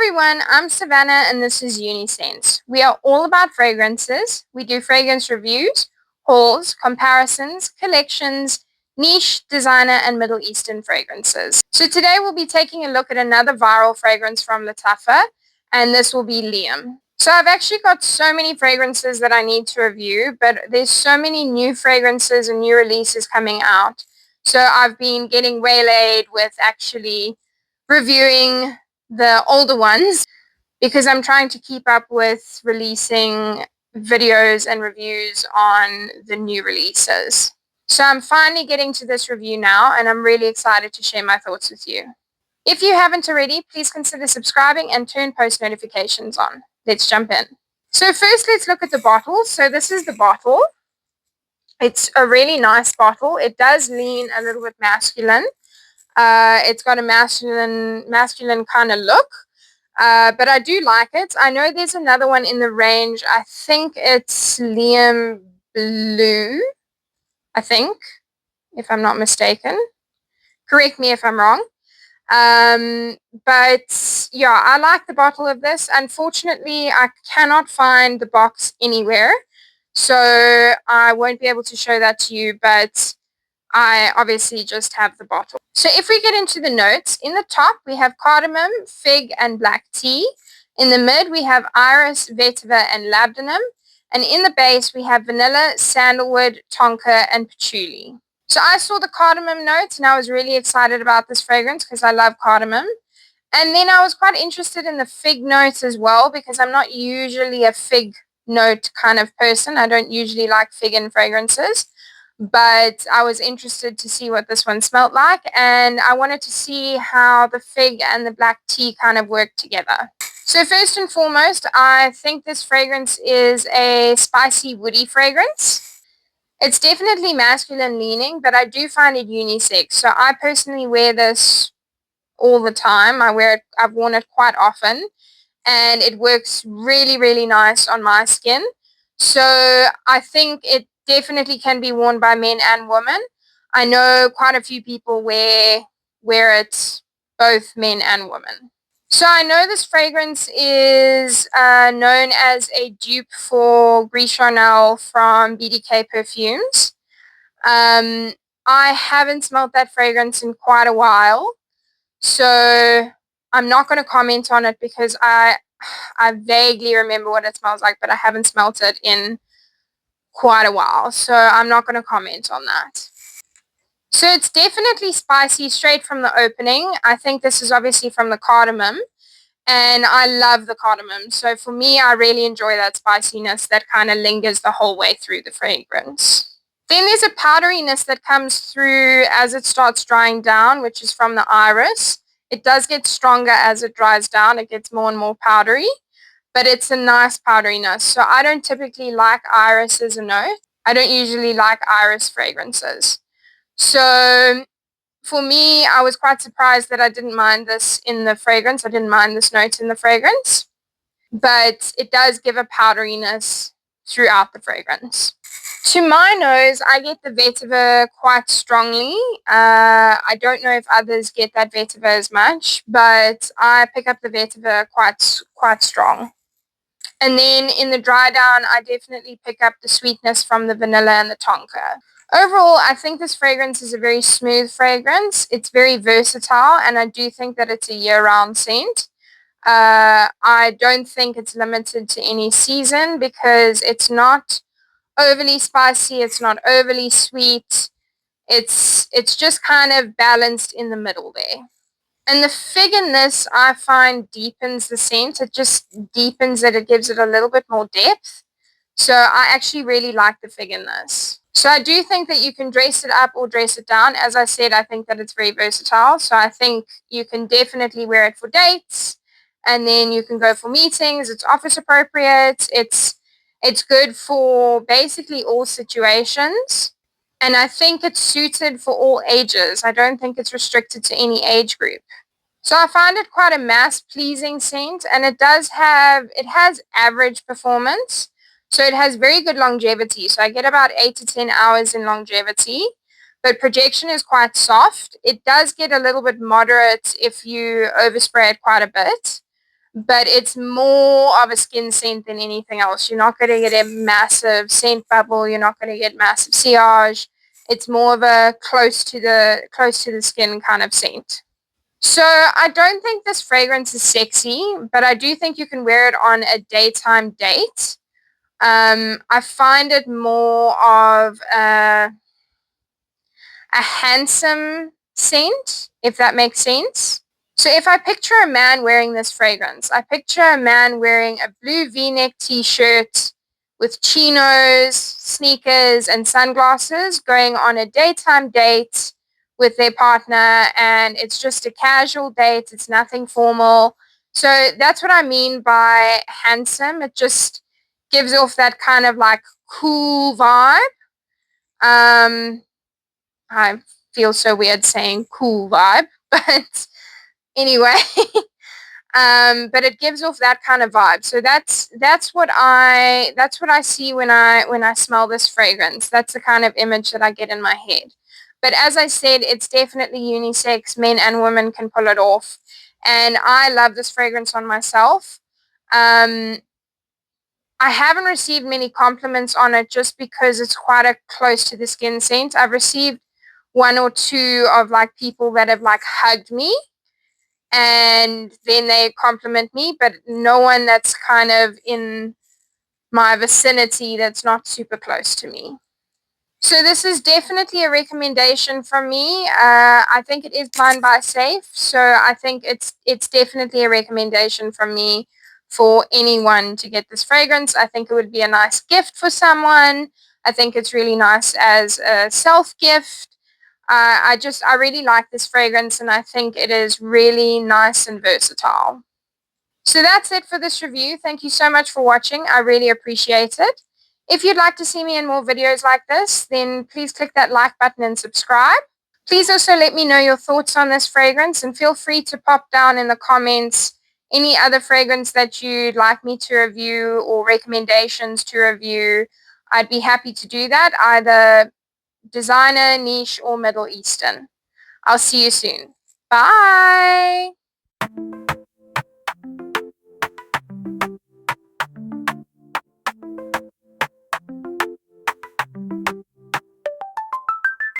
everyone, I'm Savannah and this is Uniscent. We are all about fragrances. We do fragrance reviews, hauls, comparisons, collections, niche, designer, and Middle Eastern fragrances. So today we'll be taking a look at another viral fragrance from Lataffa, and this will be Liam. So I've actually got so many fragrances that I need to review, but there's so many new fragrances and new releases coming out. So I've been getting waylaid with actually reviewing the older ones because I'm trying to keep up with releasing videos and reviews on the new releases. So I'm finally getting to this review now and I'm really excited to share my thoughts with you. If you haven't already, please consider subscribing and turn post notifications on. Let's jump in. So first let's look at the bottle. So this is the bottle. It's a really nice bottle. It does lean a little bit masculine. It's got a masculine kind of look, but I do like it. I know there's another one in the range. I think it's Liam Blue, I think, if I'm not mistaken. Correct me if I'm wrong. But yeah, I like the bottle of this. Unfortunately, I cannot find the box anywhere, so I won't be able to show that to you, but I obviously just have the bottle. So if we get into the notes, in the top we have cardamom, fig, and black tea. In the mid we have iris, vetiver, and labdanum. And in the base we have vanilla, sandalwood, tonka, and patchouli. So I saw the cardamom notes and I was really excited about this fragrance because I love cardamom. And then I was quite interested in the fig notes as well because I'm not usually a fig note kind of person. I don't usually like fig in fragrances. But I was interested to see what this one smelled like, and I wanted to see how the fig and the black tea kind of work together. So first and foremost, I think this fragrance is a spicy, woody fragrance. It's definitely masculine leaning, but I do find it unisex. So I personally wear this all the time. I've worn it quite often, and it works really, really nice on my skin. So I think it definitely can be worn by men and women. I know quite a few people wear it, both men and women. So I know this fragrance is known as a dupe for Gris Charnel from BDK Perfumes. I haven't smelled that fragrance in quite a while, so I'm not going to comment on it because I vaguely remember what it smells like, but I haven't smelt it in quite a while, so I'm not going to comment on that. So it's definitely spicy straight from the opening. I think this is obviously from the cardamom, and I love the cardamom. So for me, I really enjoy that spiciness that kind of lingers the whole way through the fragrance. Then there's a powderiness that comes through as it starts drying down, which is from the iris. It does get stronger as it dries down. It gets more and more powdery, but it's a nice powderiness. So I don't typically like iris as a note. I don't usually like iris fragrances. So for me, I was quite surprised that I didn't mind this in the fragrance. I didn't mind this note in the fragrance, but it does give a powderiness throughout the fragrance. To my nose, I get the vetiver quite strongly. I don't know if others get that vetiver as much, but I pick up the vetiver quite strong. And then in the dry down, I definitely pick up the sweetness from the vanilla and the tonka. Overall, I think this fragrance is a very smooth fragrance. It's very versatile, and I do think that it's a year-round scent. I don't think it's limited to any season because it's not overly spicy, it's not overly sweet. It's just kind of balanced in the middle there. And the fig in this, I find, deepens the scent. It just deepens it. It gives it a little bit more depth. So I actually really like the fig in this. So I do think that you can dress it up or dress it down. As I said, I think that it's very versatile. So I think you can definitely wear it for dates. And then you can go for meetings. It's office appropriate. It's good for basically all situations. And I think it's suited for all ages. I don't think it's restricted to any age group. So I find it quite a mass-pleasing scent, and it has average performance. So it has very good longevity. So I get about 8 to 10 hours in longevity, but projection is quite soft. It does get a little bit moderate if you overspray it quite a bit, but it's more of a skin scent than anything else. You're not going to get a massive scent bubble. You're not going to get massive sillage. It's more of a close to the skin kind of scent. So I don't think this fragrance is sexy, but I do think you can wear it on a daytime date. I find it more of a handsome scent, if that makes sense. So if I picture a man wearing this fragrance, I picture a man wearing a blue v-neck t-shirt with chinos, sneakers, and sunglasses going on a daytime date with their partner, and it's just a casual date. It's nothing formal. So that's what I mean by handsome. It just gives off that kind of like cool vibe. I feel so weird saying cool vibe, but anyway, but it gives off that kind of vibe. So that's what I see when I smell this fragrance. That's the kind of image that I get in my head. But as I said, it's definitely unisex. Men and women can pull it off, and I love this fragrance on myself. I haven't received many compliments on it just because it's quite a close to the skin scent. I've received one or two of like people that have like hugged me and then they compliment me, but no one that's kind of in my vicinity that's not super close to me. So this is definitely a recommendation from me. I think it is blind buy safe, so I think it's definitely a recommendation from me for anyone to get this fragrance. I think it would be a nice gift for someone. I think it's really nice as a self gift. I really like this fragrance, and I think it is really nice and versatile. So that's it for this review. Thank you so much for watching. I really appreciate it. If you'd like to see me in more videos like this, then please click that like button and subscribe. Please also let me know your thoughts on this fragrance, and feel free to pop down in the comments any other fragrance that you'd like me to review or recommendations to review. I'd be happy to do that, either designer, niche, or Middle Eastern. I'll see you soon. Bye!